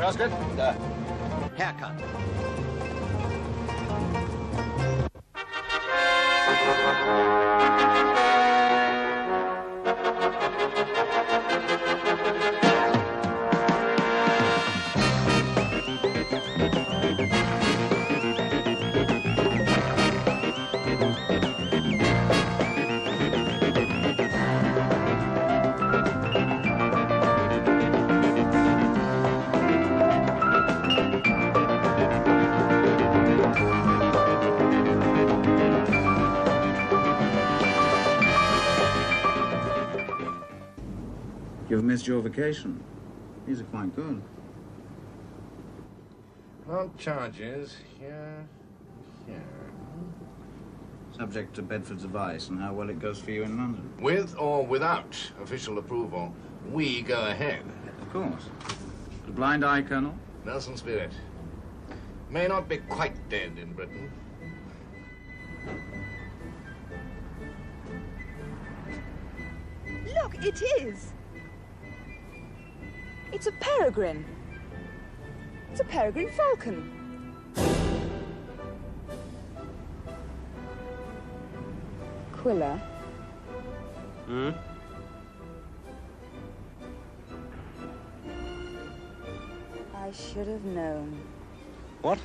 Casket? Sir. Haircut. You've missed your vacation. These are quite good. On charges, here. Subject to Bedford's advice and how well it goes for you in London. With or without official approval, we go ahead. Of course. The blind eye, Colonel? Nelson Spirit. May not be quite dead in Britain. Look, it is. It's a peregrine. It's a peregrine falcon. Quiller. Hmm? I should have known. What?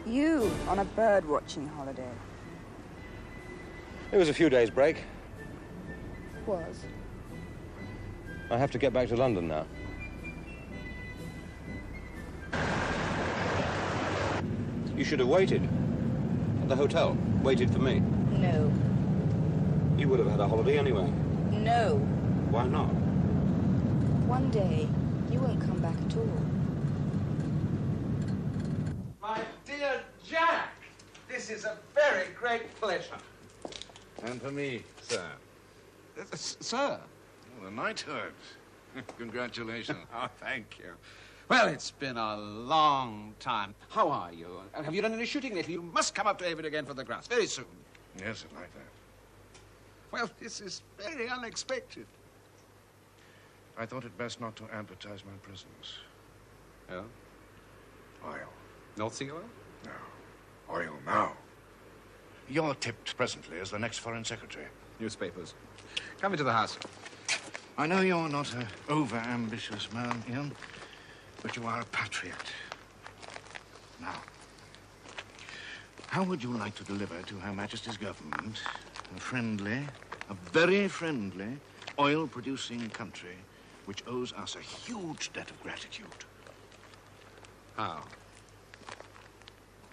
You on a bird-watching holiday. It was a few days' break. Was. I have to get back to London now. You should have waited. At the hotel. Waited for me. No. You would have had a holiday anyway. No. Why not? One day, you won't come back at all. My dear Jack, this is a very great pleasure. And for me, sir. Sir? Oh, the knighthood. Congratulations. Oh, thank you. Well, it's been a long time. How are you? Have you done any shooting lately? You must come up to Avon again for the grass very soon. Yes, I'd like that. Well, this is very unexpected. I thought it best not to advertise my presence. Oh? Oil. North Sea oil? No. Oil now. You're tipped presently as the next Foreign Secretary. Newspapers. Come into the house. I know you're not an over-ambitious man, Ian, but you are a patriot. Now, how would you like to deliver to Her Majesty's government a very friendly, oil-producing country which owes us a huge debt of gratitude? How?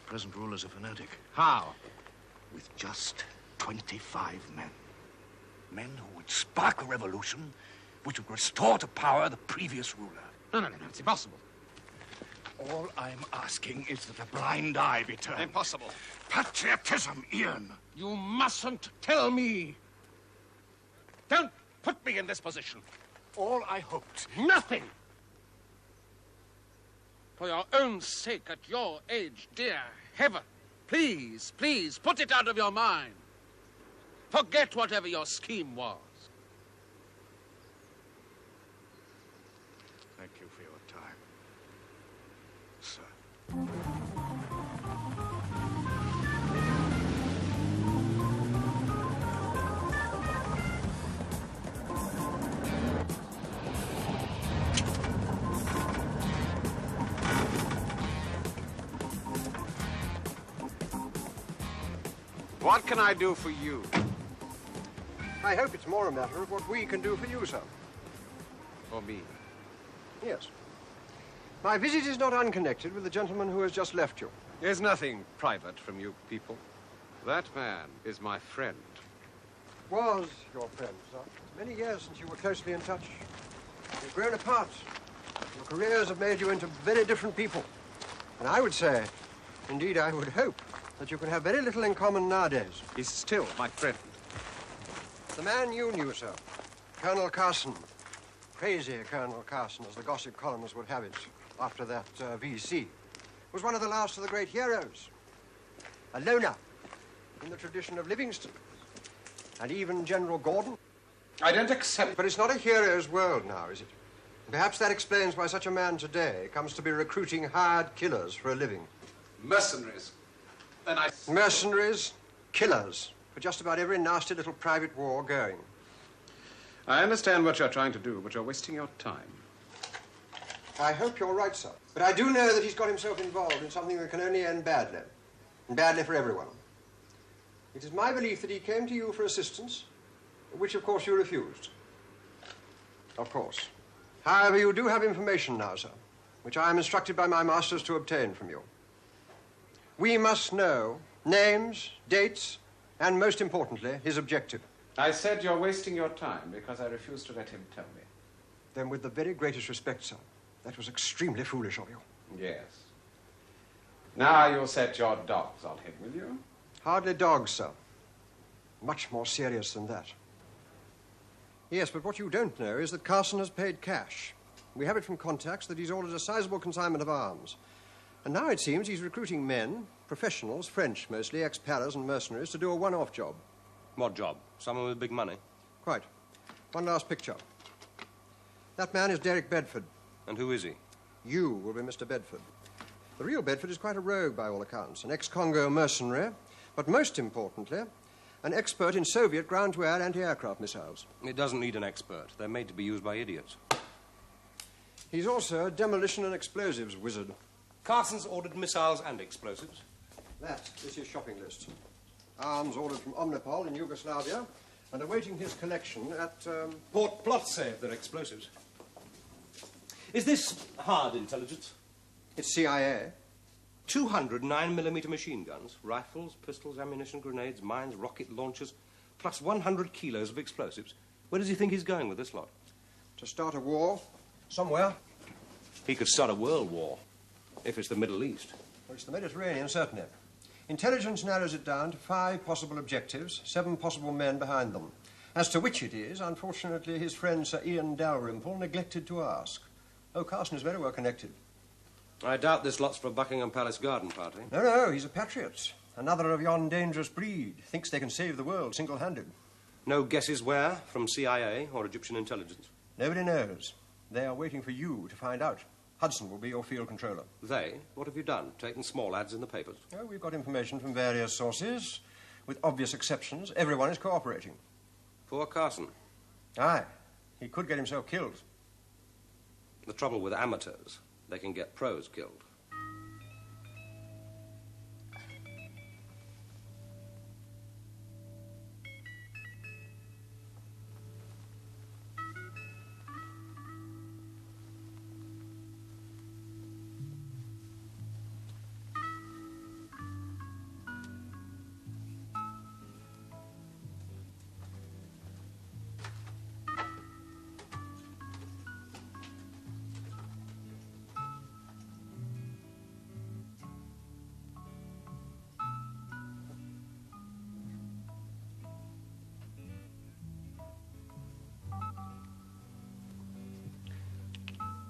Present ruler's a fanatic. How? With just 25 men. Men who would spark a revolution which would restore to power the previous ruler. No, it's impossible. All I'm asking is that a blind eye be turned. Impossible. Patriotism, Ian. You mustn't tell me. Don't put me in this position. All I hoped. Nothing. For your own sake, at your age, dear heaven, please, please, put it out of your mind. Forget whatever your scheme was. Thank you for your time, sir. What can I do for you? I hope it's more a matter of what we can do for you, sir. For me? Yes. My visit is not unconnected with the gentleman who has just left you. There's nothing private from you people. That man is my friend. Was your friend, sir. It's many years since you were closely in touch. You've grown apart. Your careers have made you into very different people. And I would say, indeed I would hope, that you can have very little in common nowadays. He's still my friend. The man you knew, sir, Colonel Carson, crazy Colonel Carson, as the gossip columns would have it, after that VC, was one of the last of the great heroes. A loner, in the tradition of Livingston, and even General Gordon. I don't accept... But it's not a hero's world now, is it? Perhaps that explains why such a man today comes to be recruiting hired killers for a living. Mercenaries. Then I... Mercenaries, killers, for just about every nasty little private war going. I understand what you're trying to do, but you're wasting your time. I hope you're right, sir. But I do know that he's got himself involved in something that can only end badly. And badly for everyone. It is my belief that he came to you for assistance, which, of course, you refused. Of course. However, you do have information now, sir, which I am instructed by my masters to obtain from you. We must know names, dates, and, most importantly, his objective. I said you're wasting your time because I refused to let him tell me. Then, with the very greatest respect, sir, that was extremely foolish of you. Yes. Now you'll set your dogs on him, will you? Hardly dogs, sir. Much more serious than that. Yes, but what you don't know is that Carson has paid cash. We have it from contacts that he's ordered a sizable consignment of arms. And now it seems he's recruiting men, professionals, French mostly, ex-paras and mercenaries, to do a one-off job. What job? Someone with big money? Quite. One last picture. That man is Derek Bedford. And who is he? You will be Mr. Bedford. The real Bedford is quite a rogue by all accounts, an ex-Congo mercenary, but most importantly, an expert in Soviet ground-to-air anti-aircraft missiles. It doesn't need an expert. They're made to be used by idiots. He's also a demolition and explosives wizard. Carson's ordered missiles and explosives. That is his shopping list. Arms ordered from Omnipol in Yugoslavia and awaiting his collection at... Port Plotse, if they're explosives. Is this hard intelligence? It's CIA. 200 9mm machine guns, rifles, pistols, ammunition, grenades, mines, rocket launchers, plus 100 kilos of explosives. Where does he think he's going with this lot? To start a war, somewhere. He could start a world war, if it's the Middle East. Well, it's the Mediterranean, certainly. Intelligence narrows it down to 5 possible objectives, 7 possible men behind them. As to which it is, unfortunately, his friend Sir Ian Dalrymple neglected to ask. Oh, Carson is very well connected. I doubt this lot's for a Buckingham Palace garden party. No, he's a patriot. Another of yon dangerous breed. Thinks they can save the world single-handed. No guesses where? From CIA or Egyptian intelligence? Nobody knows. They are waiting for you to find out. Hudson will be your field controller. They? What have you done? Taken small ads in the papers? Oh, we've got information from various sources. With obvious exceptions, everyone is cooperating. Poor Carson. Aye. He could get himself killed. The trouble with amateurs, they can get pros killed.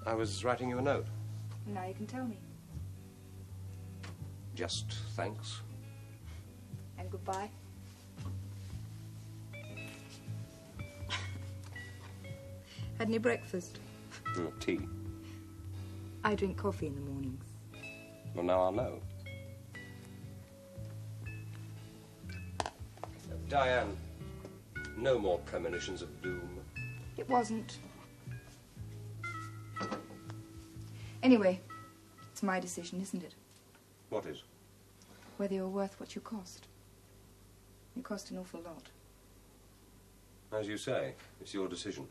I was writing you a note. Now you can tell me. Just thanks. And goodbye. Had any breakfast? Tea. I drink coffee in the mornings. Well, now I'll know. Diane, no more premonitions of doom. It wasn't. Anyway, it's my decision, isn't it? What is? Whether you're worth what you cost. You cost an awful lot. As you say, it's your decision.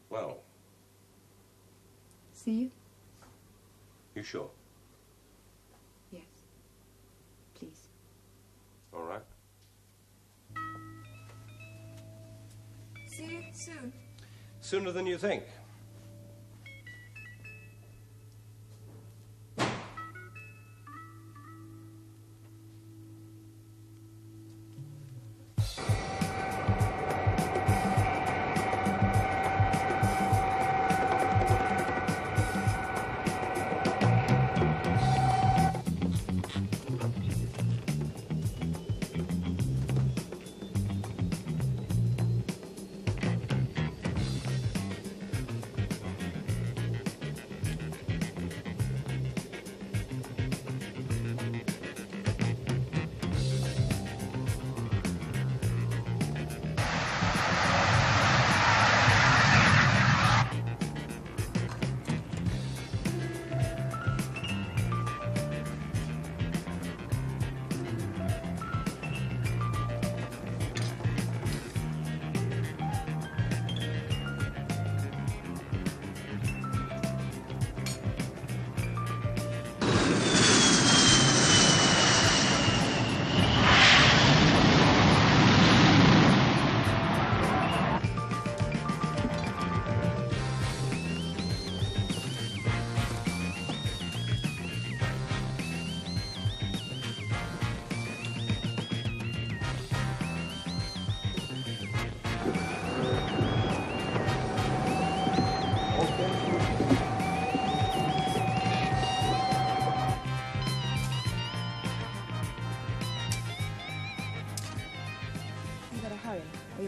Well. See you? You sure? Yes. Please. All right. See you soon. Sooner than you think.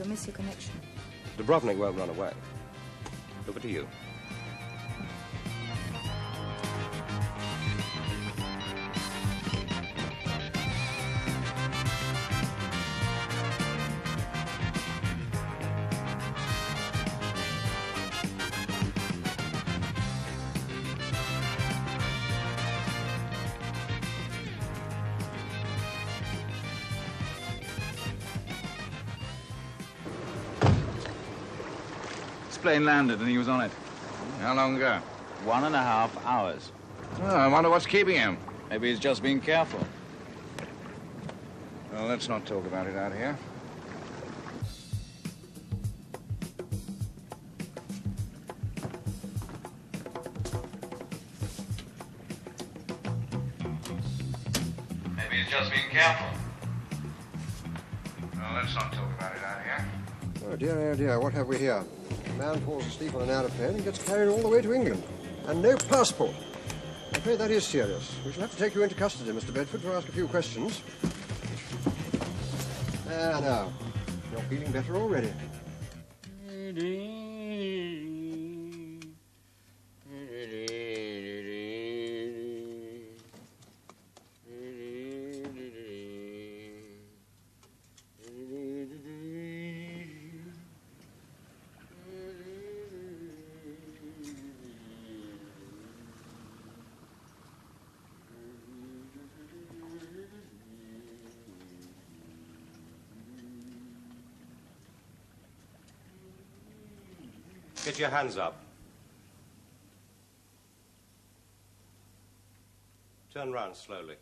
you'll miss your connection. Dubrovnik won't run away. Over to you. Plane landed and he was on it. How long ago? 1.5 hours. Oh, I wonder what's keeping him. Maybe he's just being careful. Well, let's not talk about it out here. Maybe he's just being careful. Well, let's not talk about it out here. Oh, dear, what have we here? A man falls asleep on an aeroplane and gets carried all the way to England. And no passport. I'm afraid that is serious. We shall have to take you into custody, Mr. Bedford, to ask a few questions. There now. You're feeling better already. Get your hands up. Turn round slowly.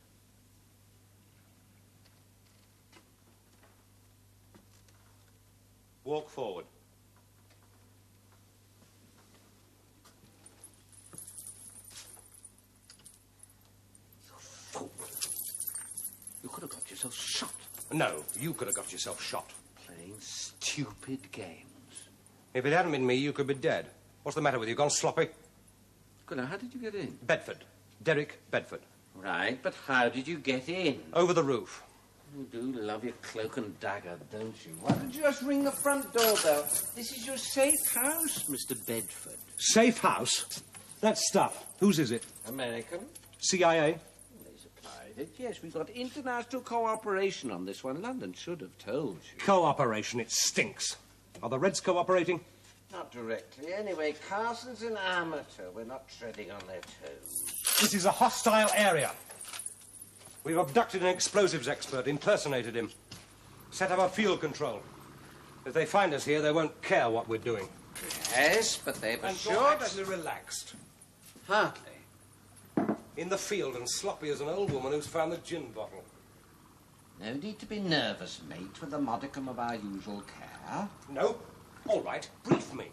Walk forward. Fool. You could have got yourself shot. No, you could have got yourself shot. Playing stupid games. If it hadn't been me, you could be dead. What's the matter with you? Gone sloppy? Good, now, how did you get in? Bedford. Derek Bedford. Right, but how did you get in? Over the roof. You do love your cloak and dagger, don't you? Why don't you just ring the front doorbell? This is your safe house, Mr. Bedford. Safe house? That stuff. Whose is it? American? CIA? They supplied it. Yes, we've got international cooperation on this one. London should have told you. Cooperation. It stinks. Are the Reds cooperating? Not directly. Anyway, Carson's an amateur. We're not treading on their toes. This is a hostile area. We've abducted an explosives expert, impersonated him, set up a field control. If they find us here, they won't care what we're doing. Yes, but they've And assured you're us... actually relaxed. Hardly. In the field and sloppy as an old woman who's found the gin bottle. No need to be nervous, mate, with a modicum of our usual care. No? All right, brief me.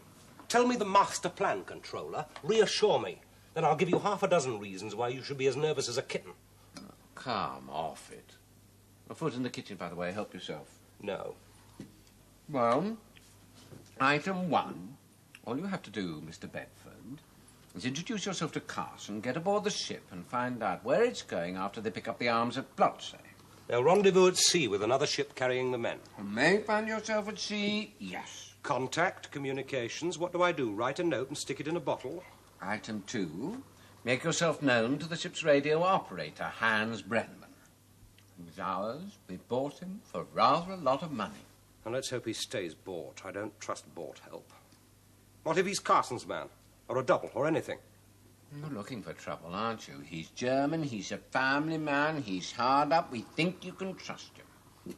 Tell me the master plan, Controller. Reassure me. Then I'll give you 6 reasons why you should be as nervous as a kitten. Oh, calm off it. A foot in the kitchen, by the way. Help yourself. No. Well, item 1. All you have to do, Mr. Bedford, is introduce yourself to Carson, get aboard the ship, and find out where it's going after they pick up the arms at Blotsay. They'll rendezvous at sea with another ship carrying the men. You may find yourself at sea, yes. Contact, communications. What do I do? Write a note and stick it in a bottle? Item 2. Make yourself known to the ship's radio operator, Hans Brenneman. Whose hours we bought him for rather a lot of money. And let's hope he stays bought. I don't trust bought help. What if he's Carson's man? Or a double, or anything? You're looking for trouble, aren't you? He's German, he's a family man, he's hard up. We think you can trust him.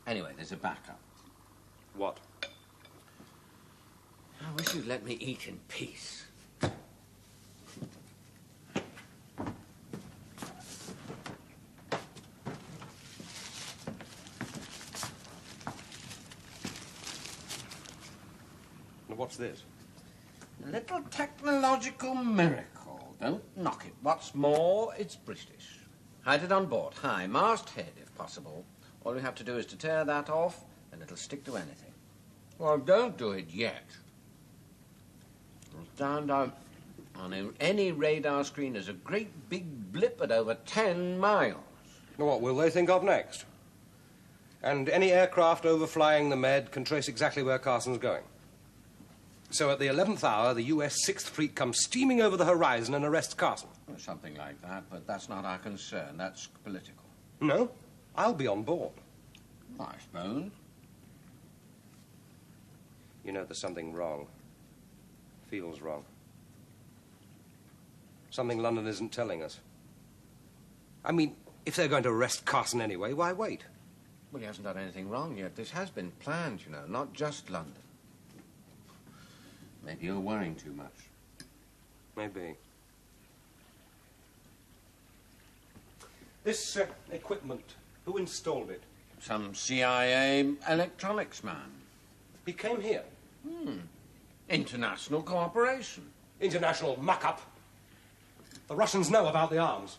Anyway, there's a backup. What? I wish you'd let me eat in peace. And what's this? A little technological miracle. Don't knock it. What's more, it's British. Hide it on board. High masthead, if possible. All you have to do is to tear that off, and it'll stick to anything. Well, don't do it yet. It'll stand out on any radar screen as a great big blip at over 10 miles. What will they think of next? And any aircraft overflying the Med can trace exactly where Carson's going. So at the 11th hour, the US 6th Fleet comes steaming over the horizon and arrests Carson. Well, something like that, but that's not our concern. That's political. No, I'll be on board. I suppose. You know, there's something wrong. Feels wrong. Something London isn't telling us. I mean, if they're going to arrest Carson anyway, why wait? Well, he hasn't done anything wrong yet. This has been planned, you know, not just London. Maybe you're worrying too much. Maybe. This equipment, who installed it? Some CIA electronics man. He came here. International cooperation. International muck-up. The Russians know about the arms.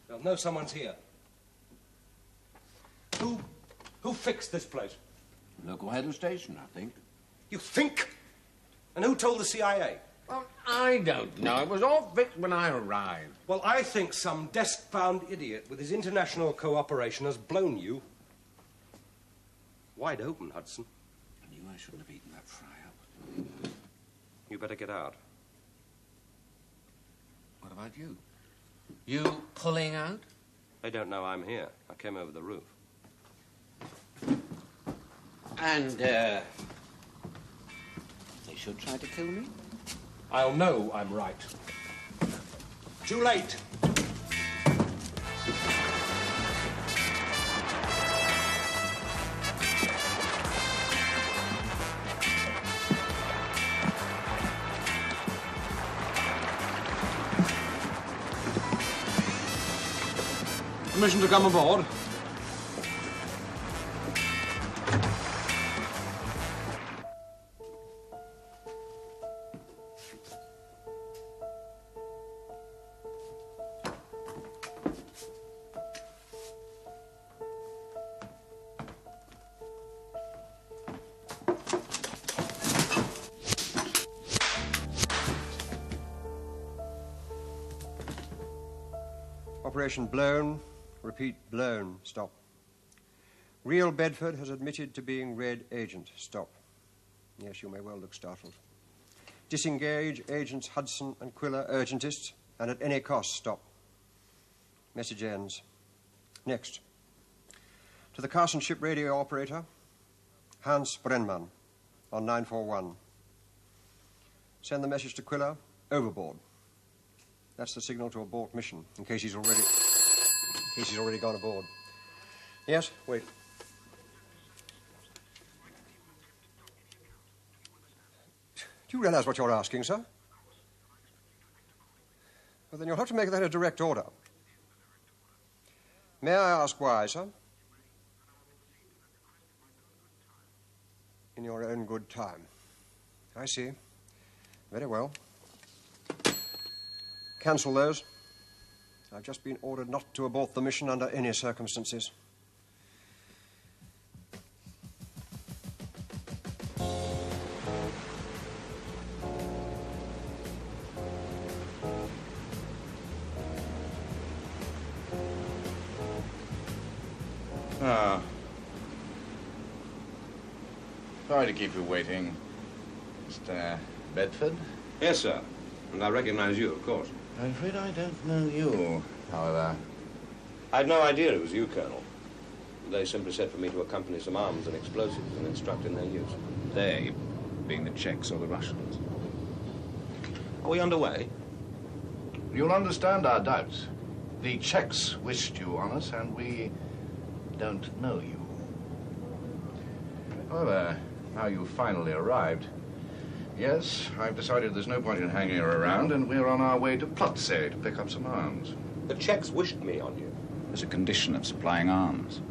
They'll know someone's here. Who fixed this place? Local head of station, I think. You think? And who told the CIA? Well, I don't know. It was all fixed when I arrived. Well, I think some desk-bound idiot with his international cooperation has blown you wide open, Hudson. I knew I shouldn't have eaten that fry-up. You better get out. What about you? You pulling out? They don't know I'm here. I came over the roof. And, they should try to kill me? I'll know I'm right. Too late. Permission to come aboard? Operation blown. Repeat, blown. Stop. Real Bedford has admitted to being Red Agent. Stop. Yes, you may well look startled. Disengage Agents Hudson and Quiller, urgentists, and at any cost, stop. Message ends. Next. To the Carson ship radio operator, Hans Brenman, on 941. Send the message to Quiller, overboard. That's the signal to abort mission, in case he's already gone aboard. Yes, wait. Do you realize what you're asking, sir? Well, then you'll have to make that a direct order. May I ask why, sir? In your own good time. I see. Very well. Cancel those. I've just been ordered not to abort the mission under any circumstances. Sorry to keep you waiting. Mr. Bedford? Yes, sir. And I recognize you, of course. I'm afraid I don't know you, however. I'd no idea it was you, Colonel. They simply said for me to accompany some arms and explosives and instruct in their use. They, being the Czechs or the Russians. Are we underway? You'll understand our doubts. The Czechs wished you on us, and we don't know you. However, now you've finally arrived, yes, I've decided there's no point in hanging her around, and we're on our way to Plotzé to pick up some arms. The Czechs wished me on you. As a condition of supplying arms.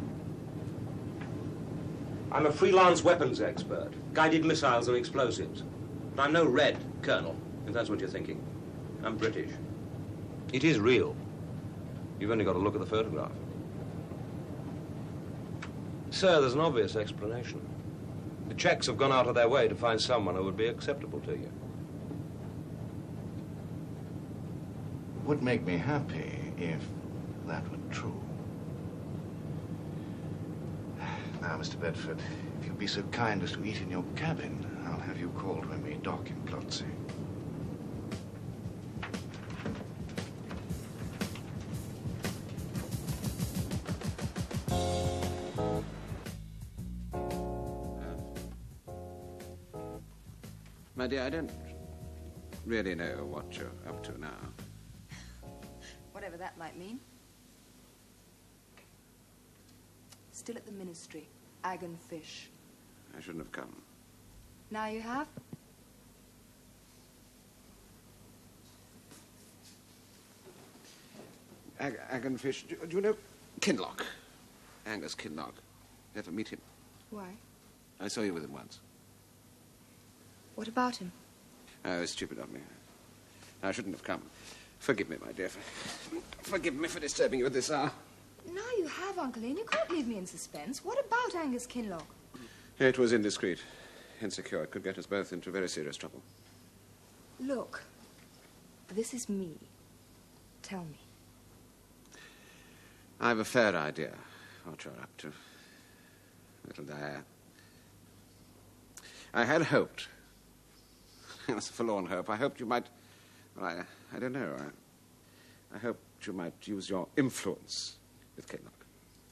I'm a freelance weapons expert, guided missiles and explosives. But I'm no Red, Colonel, if that's what you're thinking. I'm British. It is real. You've only got to look at the photograph. Sir, there's an obvious explanation. The Czechs have gone out of their way to find someone who would be acceptable to you. It would make me happy if that were true. Now, Mr. Bedford, if you'll be so kind as to eat in your cabin, I'll have you called when we dock in Plotzy. My dear, I don't really know what you're up to now. Whatever that might mean. Still at the ministry. Egg and fish. I shouldn't have come. Now you have? Egg and fish. Do you know Kinloch? Angus Kinloch. You ever meet him? Why? I saw you with him once. What about him? Oh, it was stupid of me. I shouldn't have come. Forgive me, my dear. Forgive me for disturbing you at this hour. Now you have, Uncle Ian. You can't leave me in suspense. What about Angus Kinloch? It was indiscreet. Insecure. It could get us both into very serious trouble. Look, this is me. Tell me. I've a fair idea what you're up to, little Diane. I had hoped. It was a forlorn hope. I hoped you might... Well, I don't know. I hoped you might use your influence with Kinloch.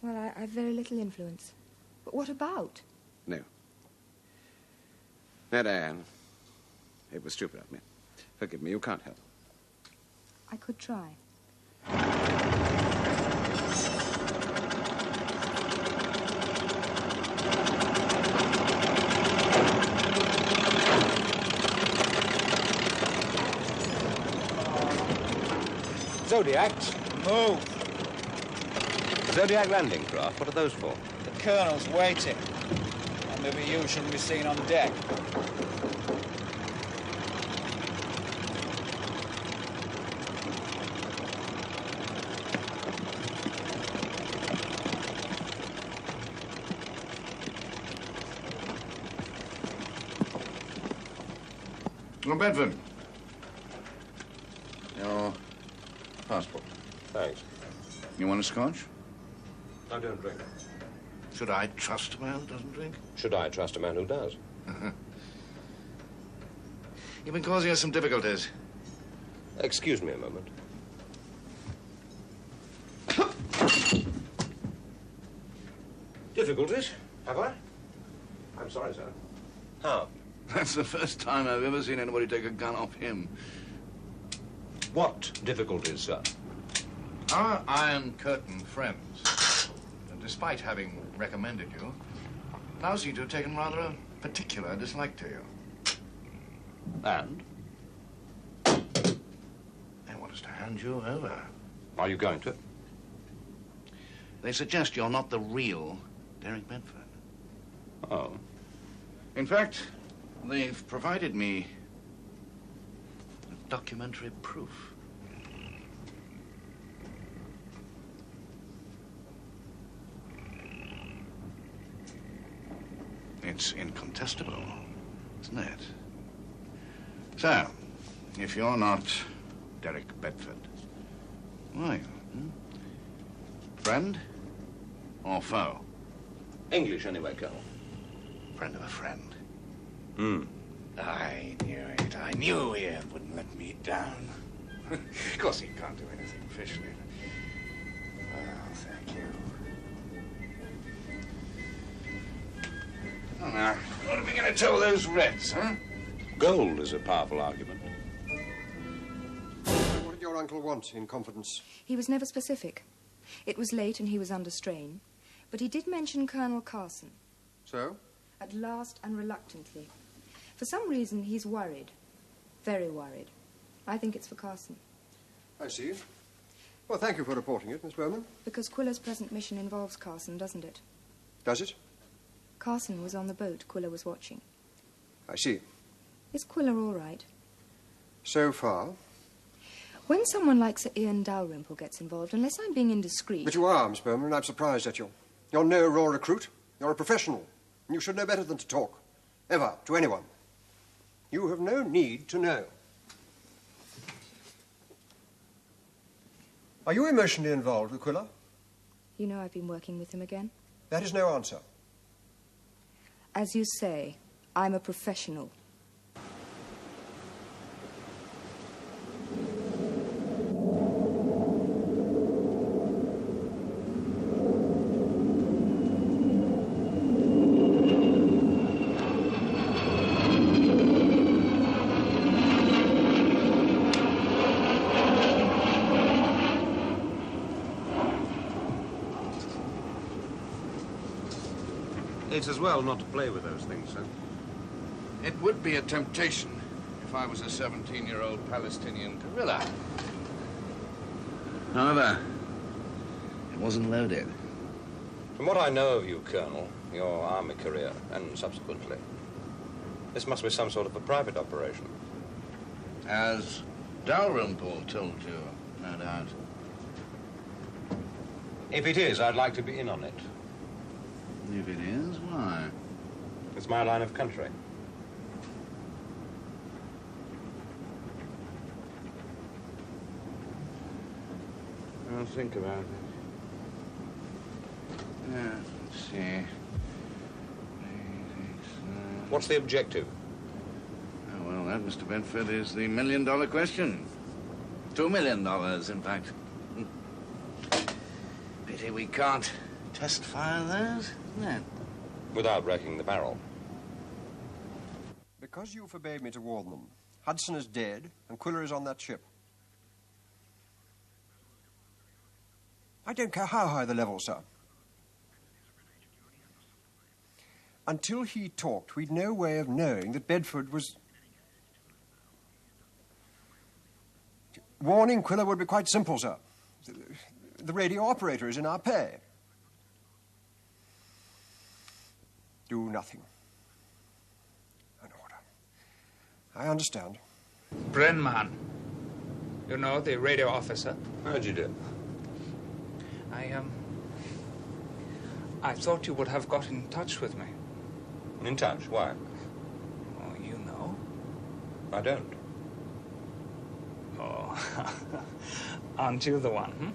Well, I've very little influence. But what about? No. No, Diane. It was stupid of me. Forgive me. You can't help. I could try. Zodiacs? Move. Zodiac landing craft? What are those for? The Colonel's waiting. And maybe you shouldn't be seen on deck. Lord Bedford. Your passport. Thanks. You want a scotch? I don't drink. Should I trust a man who doesn't drink? Should I trust a man who does? You've been causing us some difficulties. Excuse me a moment. Difficulties? Have I? I'm sorry, sir. How? That's the first time I've ever seen anybody take a gun off him. What difficulties, sir? Our Iron Curtain friends, despite having recommended you, now seem to have taken rather a particular dislike to you. And? They want us to hand you over. Are you going to? They suggest you're not the real Derek Bedford. Oh. In fact, they've provided me with documentary proof. It's incontestable, isn't it? So, if you're not Derek Bedford, who are you? Friend or foe? English, anyway, Colonel. Friend of a friend. Hmm. I knew it. I knew Ian wouldn't let me down. Of course, he can't do anything officially. Well, thank you. Oh, now, what are we going to tell those Reds, huh? Gold is a powerful argument. What did your uncle want in confidence? He was never specific. It was late and he was under strain. But he did mention Colonel Carson. So? At last and reluctantly. For some reason, he's worried. Very worried. I think it's for Carson. I see. Well, thank you for reporting it, Miss Bowman. Because Quiller's present mission involves Carson, doesn't it? Does it? Carson was on the boat Quiller was watching. I see. Is Quiller all right? So far. When someone like Sir Ian Dalrymple gets involved, unless I'm being indiscreet... But you are, Miss Bowman, and I'm surprised at you. You're no raw recruit. You're a professional. And you should know better than to talk. Ever, to anyone. You have no need to know. Are you emotionally involved with Quiller? You know I've been working with him again. That is no answer. As you say, I'm a professional. It's as well not to play with those things, sir. It would be a temptation if I was a 17-year-old Palestinian guerrilla. However, it wasn't loaded. From what I know of you, Colonel, your army career, and subsequently, this must be some sort of a private operation. As Dalrymple told you, no doubt. If it is, I'd like to be in on it. If it is, why? It's my line of country. I'll think about it. Yeah, let's see. What's the objective? Oh, well, that, Mr. Bedford, is the million-dollar question. $2 million, in fact. Pity we can't test fire those, isn't it? Without breaking the barrel. Because you forbade me to warn them, Hudson is dead and Quiller is on that ship. I don't care how high the level, sir. Until he talked, we'd no way of knowing that Bedford was... Warning Quiller would be quite simple, sir. The radio operator is in our pay. Do nothing. An order. I understand. Brenman. You know, the radio officer. How'd you do? I thought you would have got in touch with me. In touch? Why? Oh, you know. I don't. Oh, aren't you the one, hmm?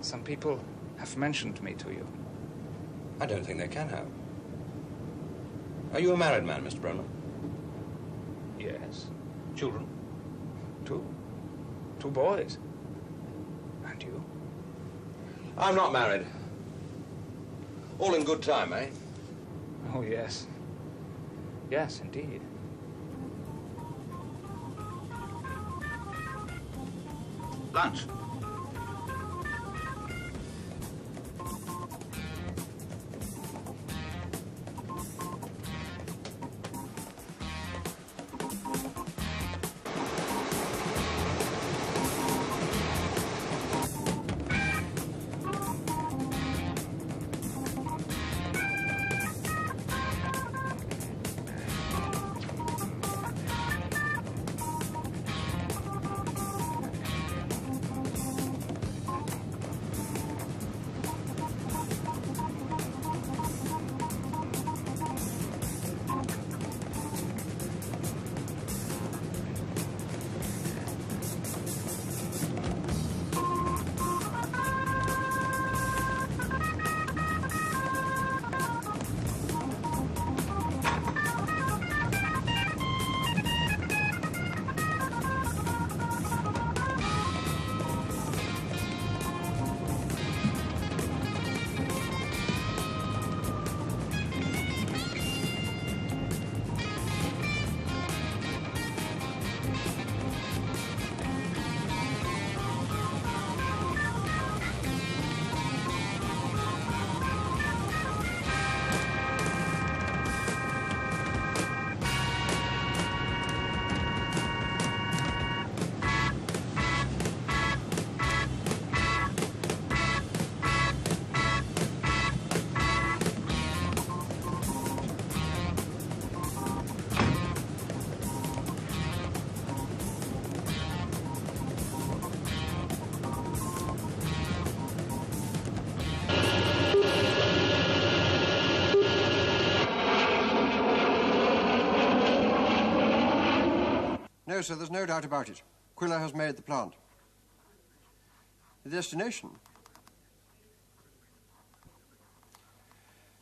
Some people have mentioned me to you. I don't think they can have. Are you a married man, Mr. Brennan? Yes. Children? Two boys. And you? I'm not married. All in good time, eh? Oh, yes. Yes, indeed. Lunch. No, sir, there's no doubt about it. Quiller has made the plant. The destination?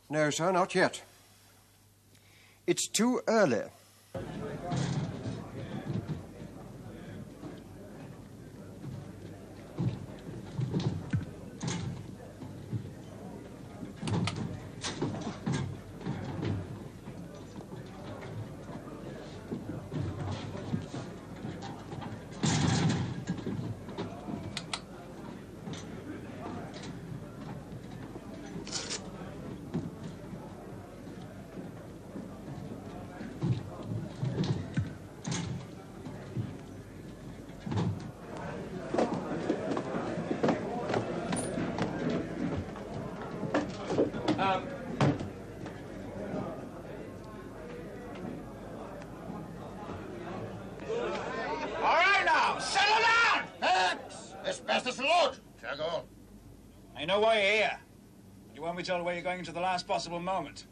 No, sir, not yet. It's too early. I know why you're here. You won't be told where you're going until the last possible moment.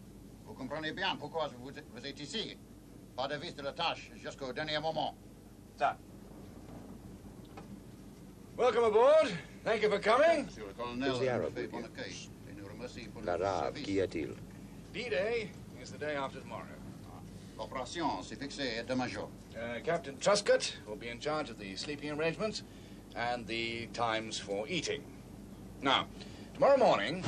Vous comprenez bien pourquoi vous êtes ici. Pas de vis de la tâche jusqu'au dernier moment. Done. Welcome aboard. Thank you for coming. Monsieur le colonel, Who's the Arab fait with bon you? accueil. Et nous remercie pour L'arabe, notre qui service. est-il? D-Day is the day after tomorrow. L'opération s'est fixée demain jour. Captain Truscott will be in charge of the sleeping arrangements and the times for eating. Now, tomorrow morning...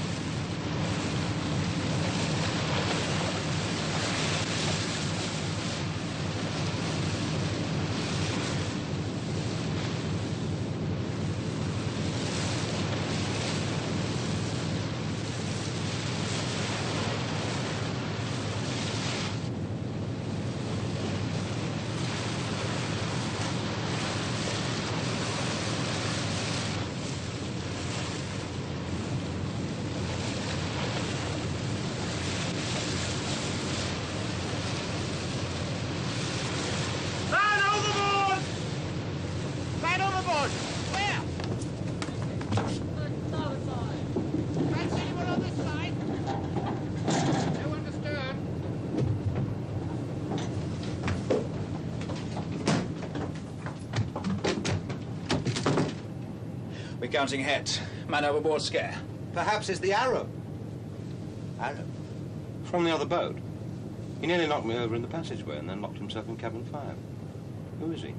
We're counting heads. Man overboard scare. Perhaps it's the Arab. Arab? From the other boat. He nearly knocked me over in the passageway and then locked himself in cabin 5. Who is he?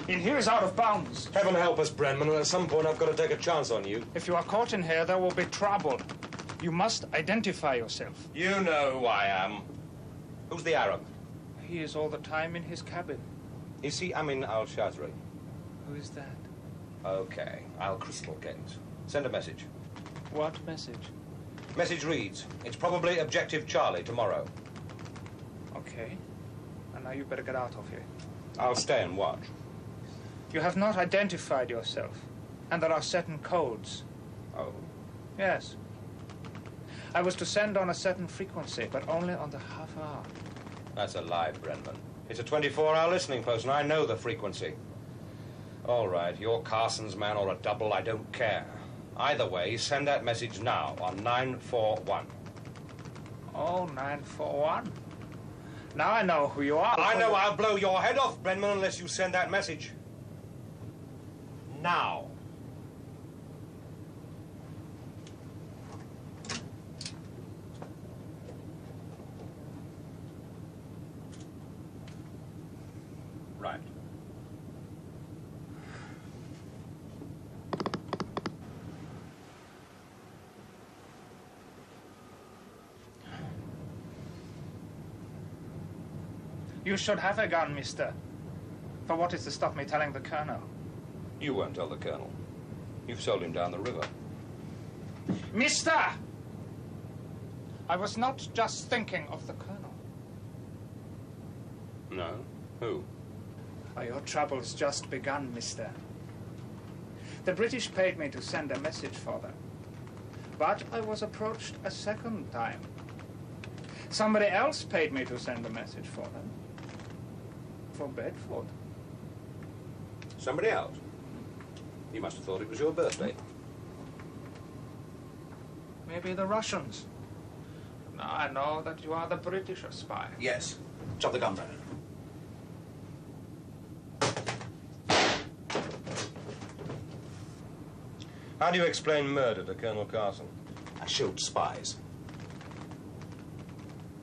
In here is out of bounds. Heaven help us, Brenman, and at some point I've got to take a chance on you. If you are caught in here, there will be trouble. You must identify yourself. You know who I am. Who's the Arab? He is all the time in his cabin. Is he Amin al-Shazri? Who is that? Okay, I'll crystal gate. Send a message. What message? Message reads, it's probably Objective Charlie tomorrow. Okay. And now you better get out of here. I'll stay and watch. You have not identified yourself, and there are certain codes. Oh? Yes. I was to send on a certain frequency, but only on the half hour. That's a lie, Brenman. It's a 24-hour listening post, and I know the frequency. All right, you're Carson's man or a double, I don't care. Either way, send that message now on 941. Oh, 941. Now I know who you are. I know I'll blow your head off, Brenman, unless you send that message. Now. Right. You should have a gun, mister. But what is to stop me telling the colonel? You won't tell the colonel. You've sold him down the river. Mister! I was not just thinking of the colonel. No? Who? Oh, your trouble's just begun, mister. The British paid me to send a message for them. But I was approached a second time. Somebody else paid me to send a message for them. For Bedford. Somebody else? He must have thought it was your birthday. Maybe the Russians. Now I know that you are the British spy. Yes. Drop the gun, Brennan. How do you explain murder to Colonel Carson? I showed spies.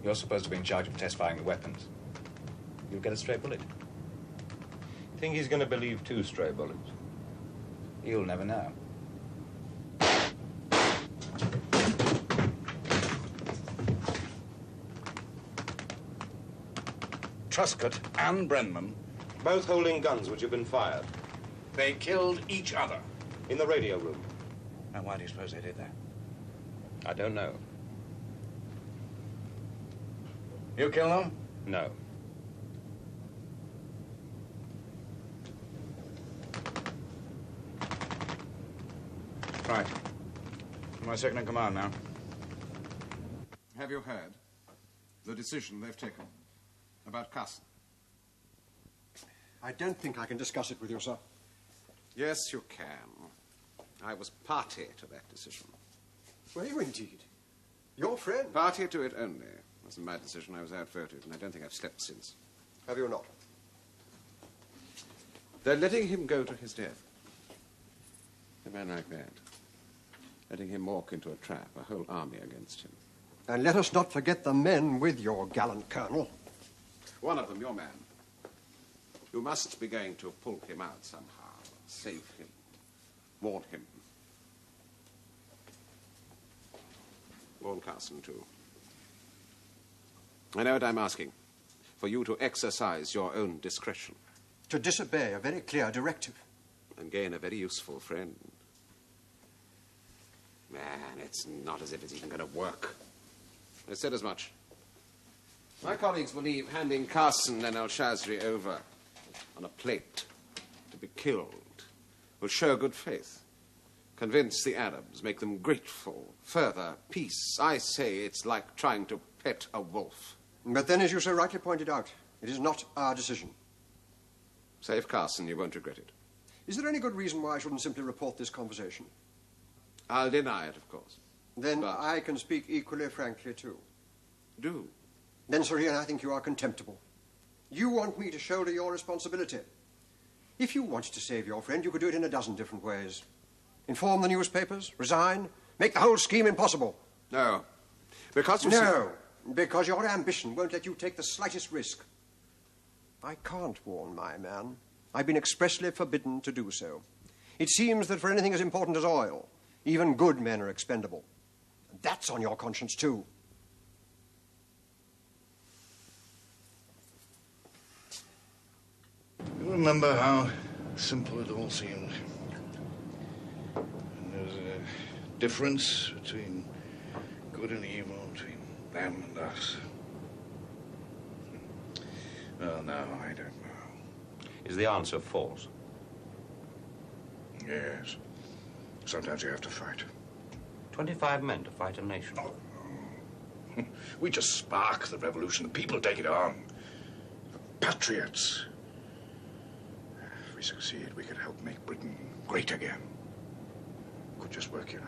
You're supposed to be in charge of test firing the weapons. You'll get a stray bullet. Think he's going to believe 2 stray bullets? You'll never know. Truscott and Brenman, Both holding guns which have been fired. they killed each other. In the radio room. And why do you suppose they did that? I don't know. You kill them? No. Right. My second in command now. Have you heard the decision they've taken about Carson? I don't think I can discuss it with you, sir. Yes, you can. I was party to that decision. Were you indeed? Your friend? Party to it only. It wasn't my decision. I was outvoted, and I don't think I've slept since. Have you not? They're letting him go to his death. A man like that. Letting him walk into a trap, a whole army against him. And let us not forget the men with your gallant colonel. One of them, your man. You must be going to pull him out somehow. Save him. Warn him. Warn Carson, too. I know what I'm asking. For you to exercise your own discretion. To disobey a very clear directive. And gain a very useful friend. Man, it's not as if it's even going to work. I said as much. My colleagues believe handing Carson and El-Shazri over on a plate to be killed will show good faith. Convince the Arabs, make them grateful. Further, peace. I say it's like trying to pet a wolf. But then, as you so rightly pointed out, it is not our decision. Save Carson, you won't regret it. Is there any good reason why I shouldn't simply report this conversation? I'll deny it, of course. Then But- I can speak equally frankly, too. Do. Then, Sir Ian, I think you are contemptible. You want me to shoulder your responsibility. If you wanted to save your friend, you could do it in a dozen different ways. Inform the newspapers, resign, make the whole scheme impossible. No. Because you No, because your ambition won't let you take the slightest risk. I can't warn my man. I've been expressly forbidden to do so. It seems that for anything as important as oil, even good men are expendable. And that's on your conscience, too. You remember how simple it all seemed? And there's a difference between good and evil, between them and us. Well, no, I don't know. Is the answer false? Yes. Sometimes you have to fight. 25 men to fight a nation. Oh, no. We just spark the revolution. The people take it on. Patriots. If we succeed, we could help make Britain great again. Could just work, you know.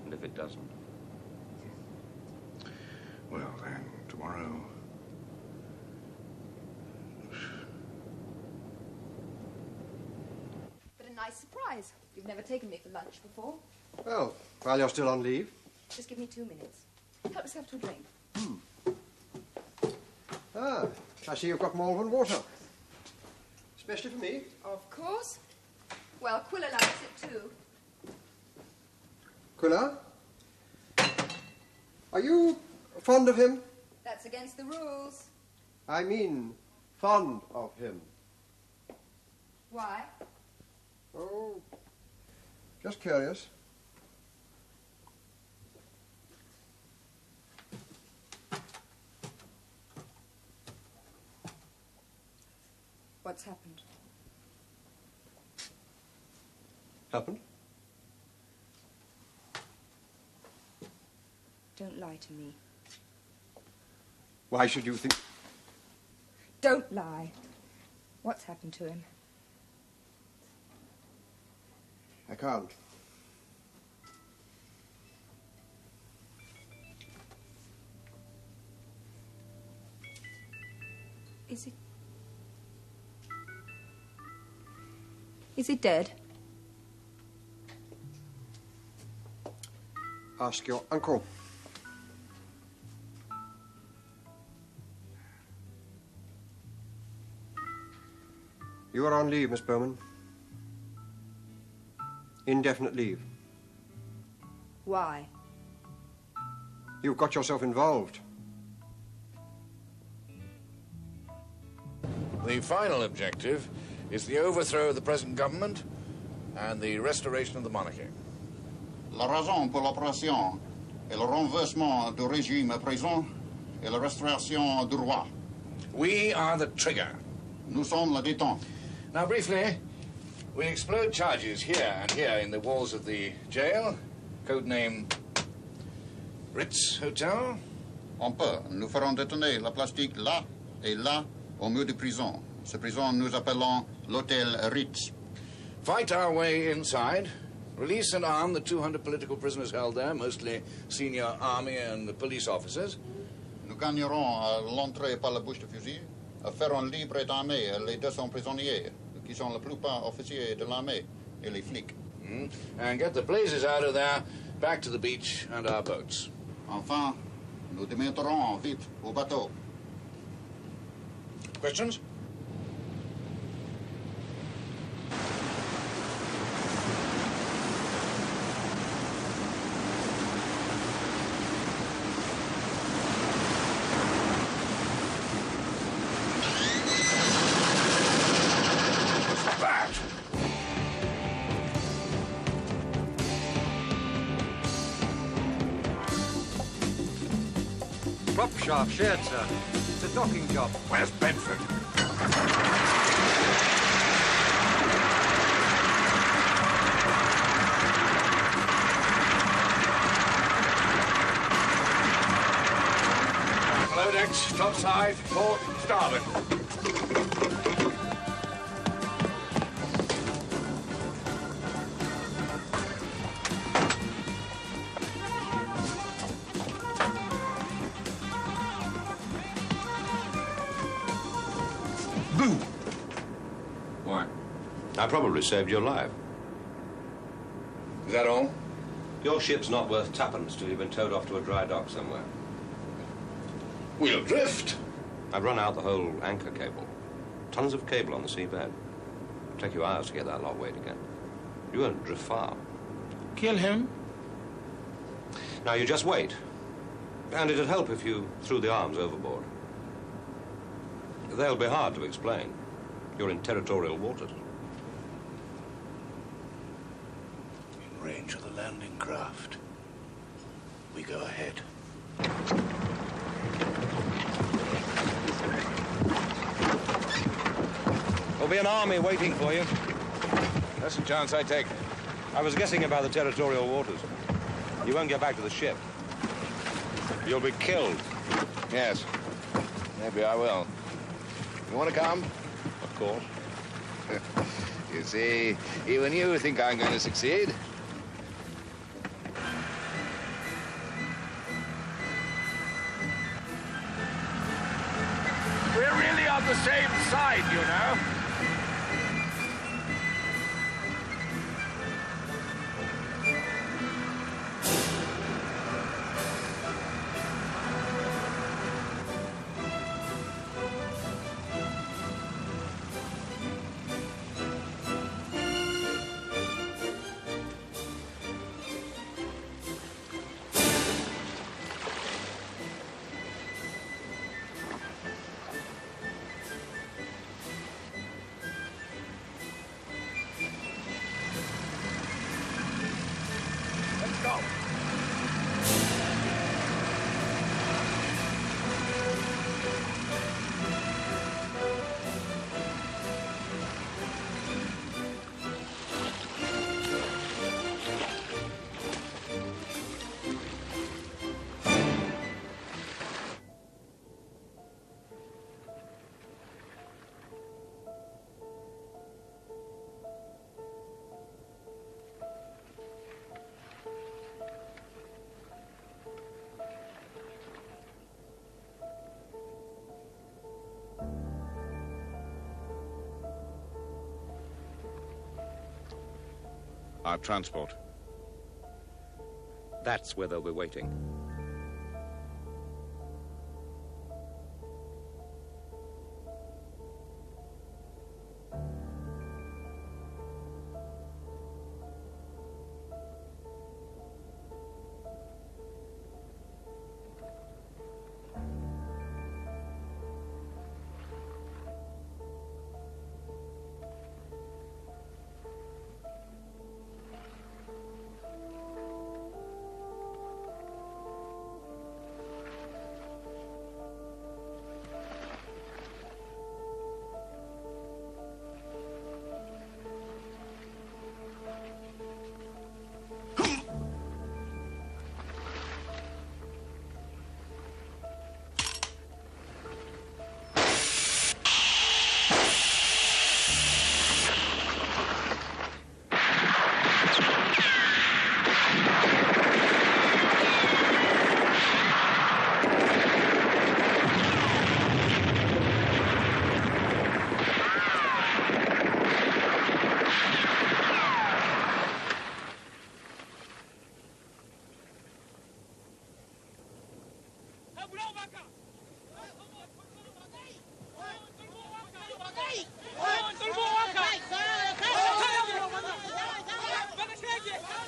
And if it doesn't? Well, then, tomorrow... But a nice surprise. You've never taken me for lunch before. Well, while you're still on leave. Just give me 2 minutes. Help yourself to a drink. Ah, I see you've got Malvern water. Especially for me. Of course. Well, Quiller likes it too. Quiller? Are you fond of him? That's against the rules. I mean, fond of him. Why? Oh, just curious. What's happened? Happened? Don't lie to me. Why should you think... Don't lie. What's happened to him? can't. Is he dead? Ask your uncle. You are on leave, Miss Bowman. Indefinite leave. Why? You've got yourself involved. The final objective is the overthrow of the present government and the restoration of the monarchy. La raison pour l'opération est le renversement du régime présent et la restauration du roi. We are the trigger. Nous sommes la détente. Now, briefly, we explode charges here and here in the walls of the jail, codename Ritz Hotel. On peut. Nous ferons détonner la plastique là et là au mur de prison. Ce prison nous appelons l'hôtel Ritz. Fight our way inside, release and arm the 200 political prisoners held there, mostly senior army and police officers. Nous gagnerons l'entrée par la bouche de fusil, ferons libre et armés les 200 prisonniers, qui sont la plupart officiers de l'armée et les flics. And get the blazes out of there, back to the beach and our boats. Enfin, nous démonterons vite au bateau. Questions? Prop shaft shared, sir. It's a docking job. Where's Bedford? Below decks, topside, port, starboard. Boo! Why? I probably saved your life. Is that all? Your ship's not worth tuppence till you've been towed off to a dry dock somewhere. We'll drift. I've run out the whole anchor cable. Tons of cable on the seabed. It'll take you hours to get that lot weighed again. You won't drift far. Kill him? Now, you just wait. And it'd help if you threw the arms overboard. They'll be hard to explain. You're in territorial waters. In range of the landing craft. We go ahead. There'll be an army waiting for you. That's a chance I take. I was guessing about the territorial waters. You won't get back to the ship. You'll be killed. Yes. Maybe I will. You want to come? Of course. You see, even you think I'm going to succeed. We're really on the same side, you know. Our transport. That's where they'll be waiting.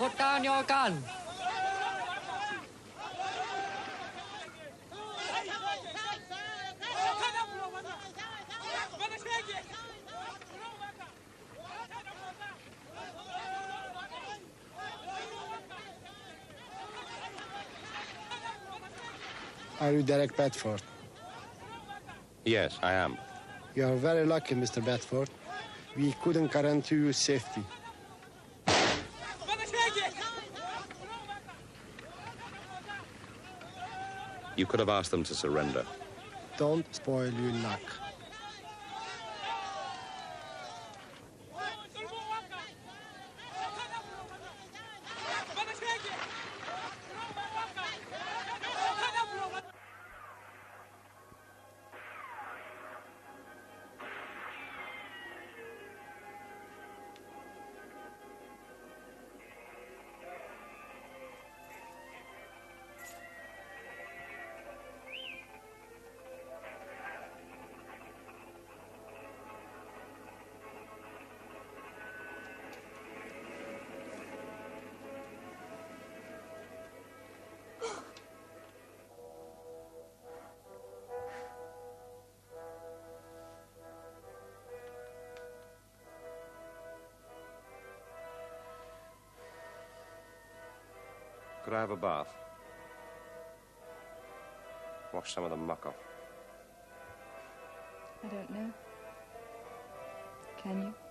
Put down your gun. Are you Derek Bedford? Yes, I am. You are very lucky, Mr. Bedford. We couldn't guarantee you safety. You could have asked them to surrender. Don't spoil your luck. Could I have a bath? Wash some of the muck off. I don't know. Can you?